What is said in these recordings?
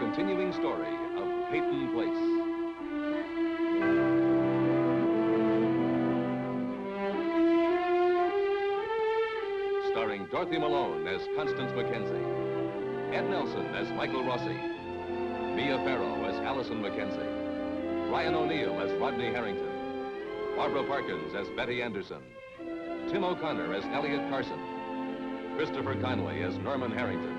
continuing story of Peyton Place. Starring Dorothy Malone as Constance Mackenzie, Ed Nelson as Michael Rossi, Mia Farrow as Allison Mackenzie, Ryan O'Neill as Rodney Harrington, Barbara Parkins as Betty Anderson, Tim O'Connor as Elliot Carson, Christopher Conway as Norman Harrington.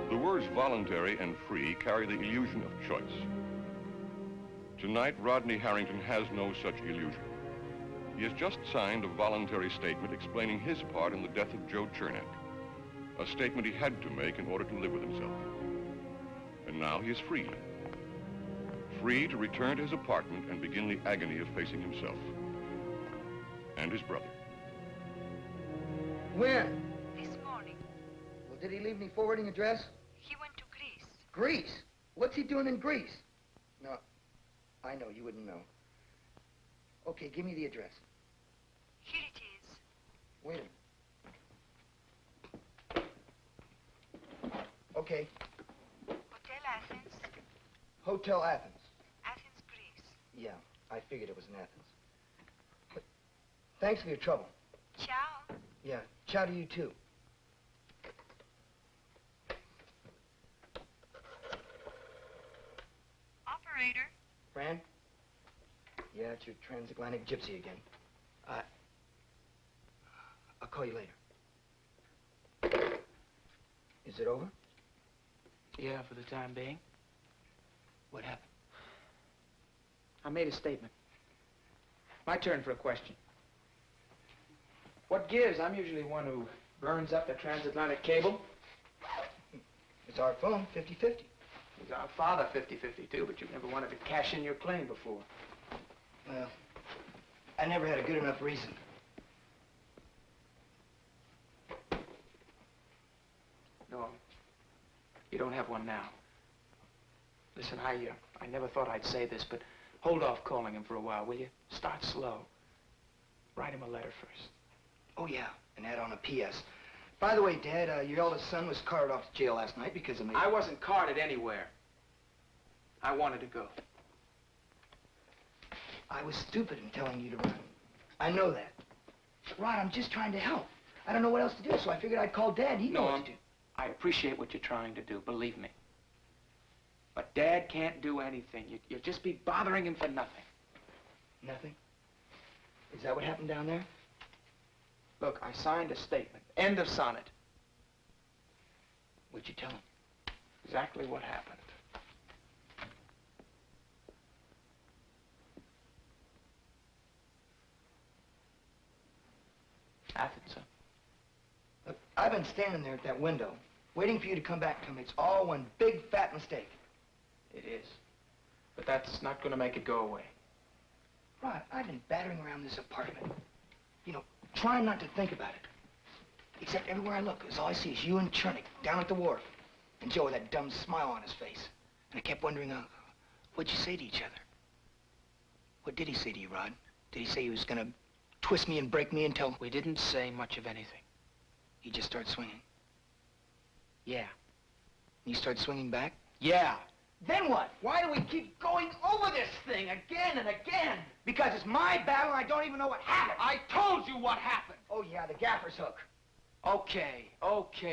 The words voluntary and free carry the illusion of choice. Tonight, Rodney Harrington has no such illusion. He has just signed a voluntary statement explaining his part in the death of Joe Chernak, a statement he had to make in order to live with himself. And now he is free. Free to return to his apartment and begin the agony of facing himself and his brother. When? This morning. Well, did he leave any forwarding address? He went to Greece. Greece? What's he doing in Greece? No, I know, you wouldn't know. Okay, give me the address. Here it is. Wait a minute. Okay, Hotel Athens, Hotel Athens. Athens, Greece. Yeah, I figured it was in Athens. But thanks for your trouble. Ciao. Yeah, ciao to you too. Operator. Fran? Yeah, it's your transatlantic gypsy again. I'll call you later. Is it over? Yeah, for the time being. What happened? I made a statement. My turn for a question. What gives? I'm usually one who burns up the transatlantic cable. It's our phone, 50-50. He's our father, 50-50 too, but you've never wanted to cash in your claim before. Well, I never had a good enough reason. No, you don't have one now. Listen, I never thought I'd say this, but hold off calling him for a while, will you? Start slow. Write him a letter first. Oh, yeah, and add on a P.S. By the way, Dad, your eldest son was carted off to jail last night because of me. I wasn't carted anywhere. I wanted to go. I was stupid in telling you to run. I know that. But, Rod, I'm just trying to help. I don't know what else to do, so I figured I'd call Dad. He'd know what to do. I appreciate what you're trying to do, believe me. But Dad can't do anything. You'll just be bothering him for nothing. Nothing? Is that what happened down there? Look, I signed a statement. End of sonnet. What'd you tell him? Exactly what happened. Athens, huh? Look, I've been standing there at that window, waiting for you to come back to me. It's all one big, fat mistake. It is. But that's not going to make it go away. Rod, I've been battering around this apartment. You know, trying not to think about it. Except everywhere I look, all I see is you and Chernak down at the wharf. And Joe with that dumb smile on his face. And I kept wondering, what'd you say to each other? What did he say to you, Rod? Did he say he was gonna twist me and break me until... We didn't say much of anything. He just started swinging? Yeah. And you started swinging back? Yeah. Then what? Why do we keep going over this thing again and again? Because it's my battle and I don't even know what happened. I told you what happened. Oh, yeah, the gaffer's hook. Okay,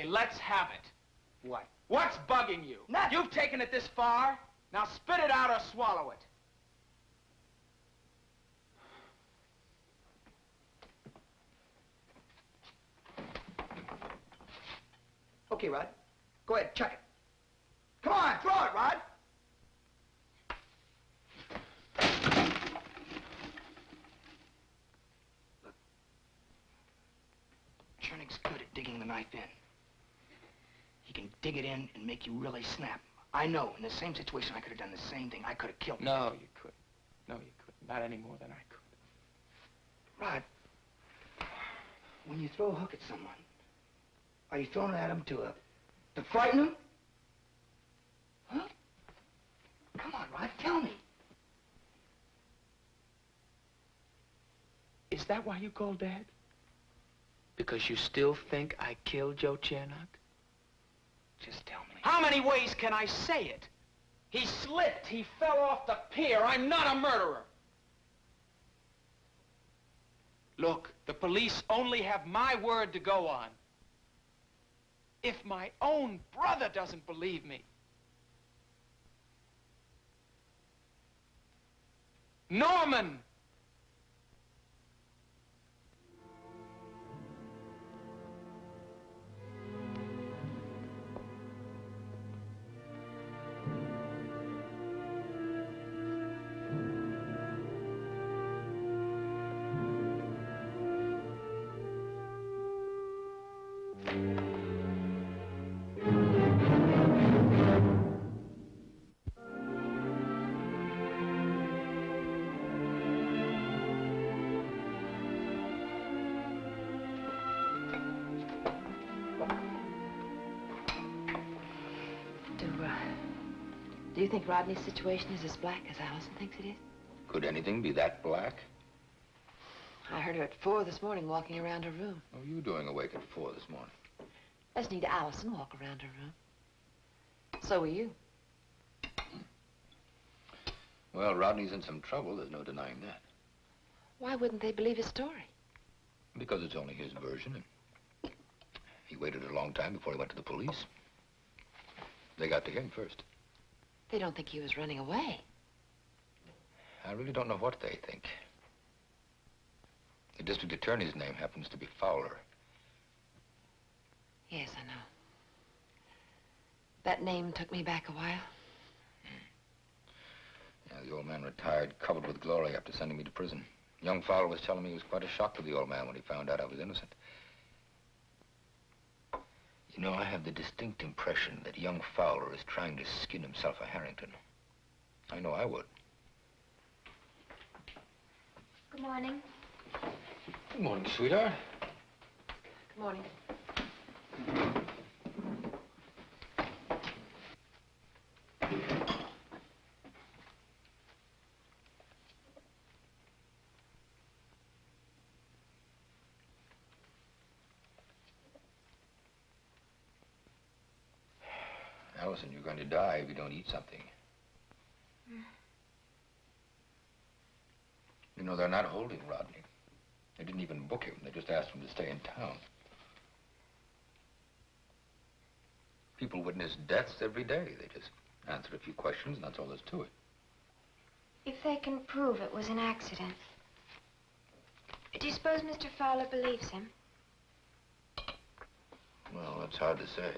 let's have it. What? What's bugging you? Nothing. You've taken it this far. Now spit it out or swallow it. Okay, Rod. Go ahead, chuck it. Come on, throw it, Rod. Look. Chernak's good at digging the knife in. He can dig it in and make you really snap. I know, in the same situation, I could have done the same thing. I could have killed him. No, you couldn't. No, you couldn't. Not any more than I could. Rod, when you throw a hook at someone, are you throwing it at them to frighten them? Huh? Come on, Rod, tell me. Is that why you called Dad? Because you still think I killed Joe Chernock? Just tell me. How many ways can I say it? He slipped. He fell off the pier. I'm not a murderer. Look, the police only have my word to go on. If my own brother doesn't believe me, Norman! Do you think Rodney's situation is as black as Allison thinks it is? Could anything be that black? I heard her at 4 this morning walking around her room. What were you doing awake at 4 this morning? Listening to Allison walk around her room. So were you. Well, Rodney's in some trouble. There's no denying that. Why wouldn't they believe his story? Because it's only his version, and he waited a long time before he went to the police. They got to him first. They don't think he was running away. I really don't know what they think. The district attorney's name happens to be Fowler. Yes, I know. That name took me back a while. Yeah, the old man retired, covered with glory after sending me to prison. Young Fowler was telling me it was quite a shock to the old man when he found out I was innocent. You know, I have the distinct impression that young Fowler is trying to skin himself a Harrington. I know I would. Good morning. Good morning, sweetheart. Good morning. Allison, you're going to die if you don't eat something. You know, they're not holding Rodney. They didn't even book him. They just asked him to stay in town. People witness deaths every day. They just answer a few questions, and that's all there's to it. If they can prove it was an accident, do you suppose Mr. Fowler believes him? Well, that's hard to say.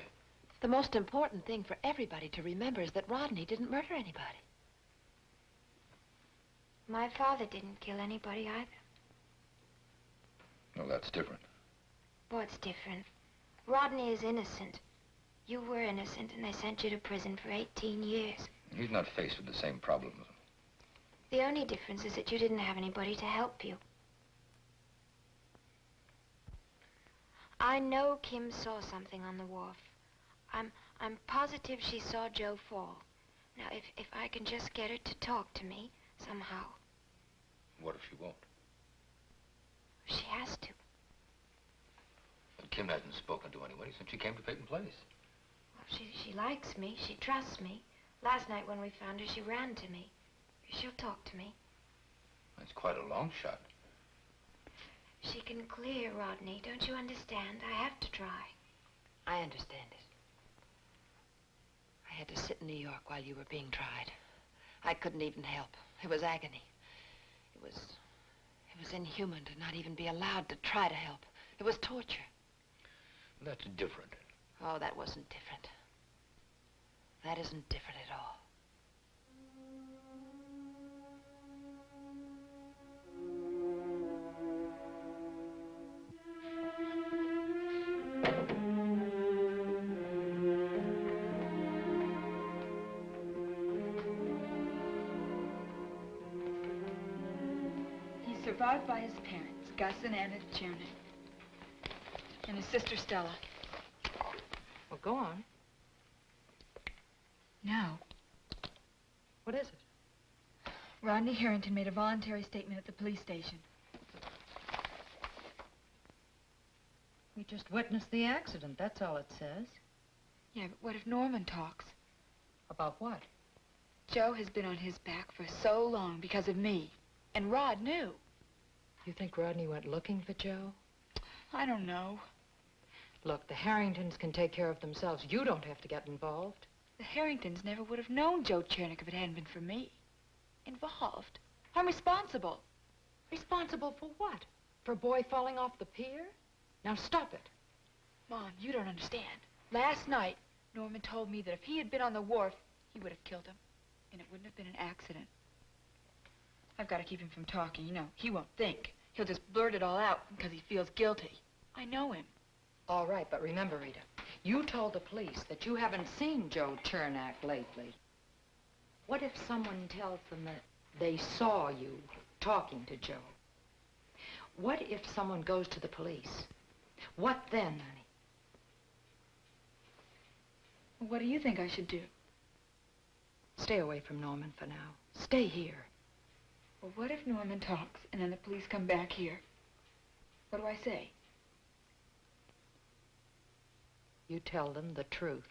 The most important thing for everybody to remember is that Rodney didn't murder anybody. My father didn't kill anybody either. No, that's different. What's different? Rodney is innocent. You were innocent, and they sent you to prison for 18 years. He's not faced with the same problems. The only difference is that you didn't have anybody to help you. I know Kim saw something on the wharf. I'm positive she saw Joe fall. Now, if I can just get her to talk to me somehow. What if she won't? She has to. But Kim hasn't spoken to anybody since she came to Peyton Place. Well, she likes me. She trusts me. Last night when we found her, she ran to me. She'll talk to me. That's quite a long shot. She can clear Rodney. Don't you understand? I have to try. I understand it. I had to sit in New York while you were being tried. I couldn't even help. It was agony. It was inhuman to not even be allowed to try to help. It was torture. That's different. Oh, that wasn't different. That isn't different at all. survived by his parents, Gus and Anna Chernick, and his sister Stella. Well, go on. Now, What is it? Rodney Harrington made a voluntary statement at the police station. We just witnessed the accident, that's all it says. Yeah, but what if Norman talks? About what? Joe has been on his back for so long because of me, and Rod knew. You think Rodney went looking for Joe? I don't know. Look, the Harringtons can take care of themselves. You don't have to get involved. The Harringtons never would have known Joe Chernick if it hadn't been for me. Involved? I'm responsible. Responsible for what? For a boy falling off the pier? Now stop it. Mom, you don't understand. Last night, Norman told me that if he had been on the wharf, he would have killed him. And it wouldn't have been an accident. I've got to keep him from talking. You know, he won't think. He'll just blurt it all out because he feels guilty. I know him. All right, but remember, Rita, you told the police that you haven't seen Joe Chernak lately. What if someone tells them that they saw you talking to Joe? What if someone goes to the police? What then, honey? Well, what do you think I should do? Stay away from Norman for now. Stay here. Well, what if Norman talks and then the police come back here? What do I say? You tell them the truth.